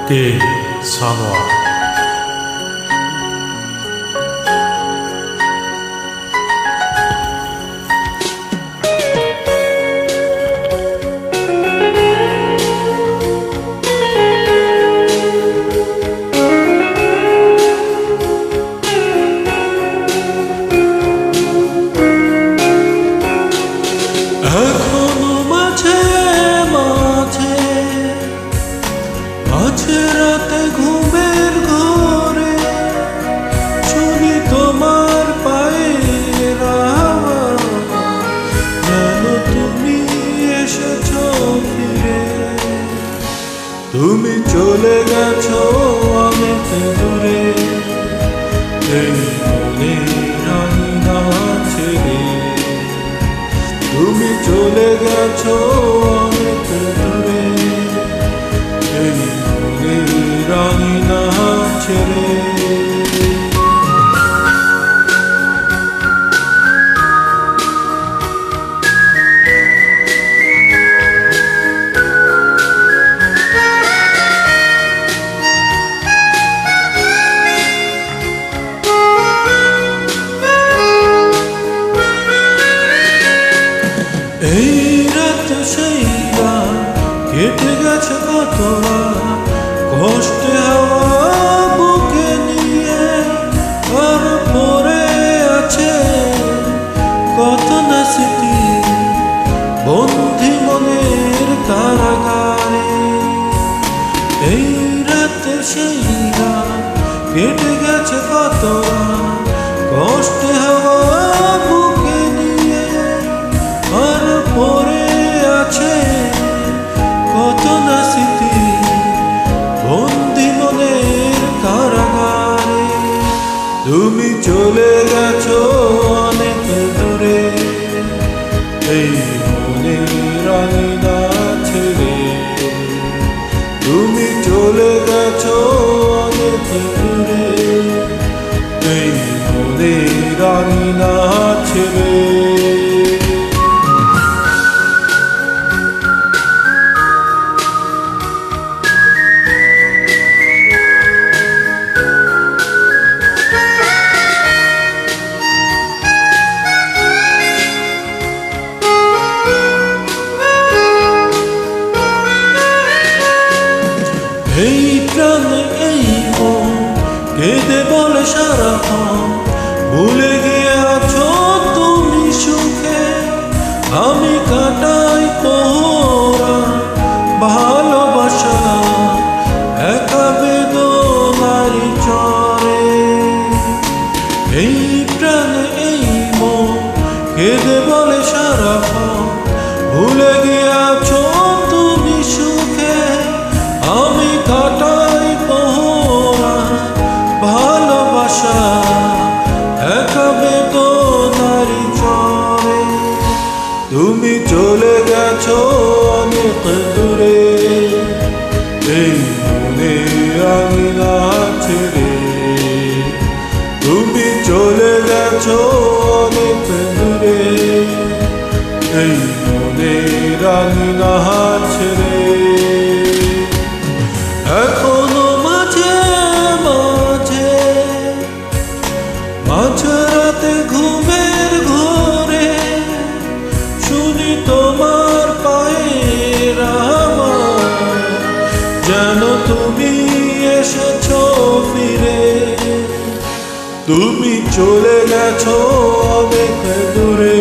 কে সানোয়ার। রাতে ঘুমের ঘরে শুনি তোমার পায়ের আওয়াজ, যেন তুমি এসেছো ফিরে। তুমি চলে গেছো অনেক দূরে, এই মনের আঙিনা ছেড়ে। তুমি চলে গেছো অনেক দূরে, এই মনের আঙিনা ছেড়ে। এই রাত সেই রাত কেটে গেছে কত কষ্টে হাওয়া বুকে নিয়ে, আর পরে আছে কত না স্মৃতি বন্ধি মনের কারাগারে। এই রাত সেই রাত কেটে গেছে কত কষ্টে হাওয়া বুকে নিয়ে, আর পরে আছে কত না স্মৃতি বন্দি মনের কারাগারে। তুমি চলে গেছো অনেক দূরে, এই মনের আঙিনা ছেড়ে। তুমি চলে গেছো অনেক দূরে, এই মনের আঙিনা ছেড়ে। এই প্রাণে এই মন কেঁদে বলে সারাক্ষণ, ভুলে গিয়ে আছো তুমি সুখে। আমি কাটাই তোরা ভালোবাসা একা বেদনারি চরে। এই প্রাণে এই মন কেঁদে বলে সারাক্ষণ, ভুলে গিয়ে আছো তুমি সুখে। আমি কাটাই পোহরা ভালোবাসা একা বেদনারি চরে। তুমি চলে গেছো অনেক দূরে, এই মনের আঙিনা ছেড়ে। তুমি চলে গেছো অনেক দূরে, এই মনের আঙিনা ছেড়ে। এখনো মাঝে মাঝে মাঝরাতে ঘুমের ঘরে শুনি তোমার পায়ের আওয়াজ, যেন তুমি এসেছো ফিরে। তুমি চলে গেছো অনেক দূরে,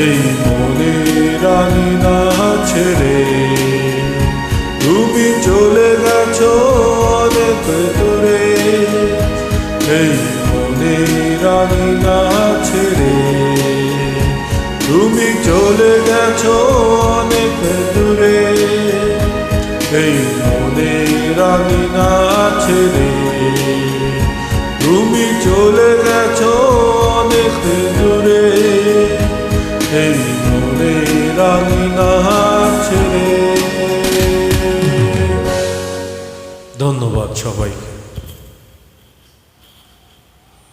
এই মনের আঙিনা ছেড়ে। তুমি চলে গেছো অনেক দূরে, এই মনের আঙিনা ছেড়ে। তুমি চলে গেছো অনেক দূরে, এই মনের আঙিনা ছেড়ে। তুমি চলে গেছো অনেক দূরে, এই মনের আঙিনা ছেড়ে। ধন্যবাদ সবাইকে।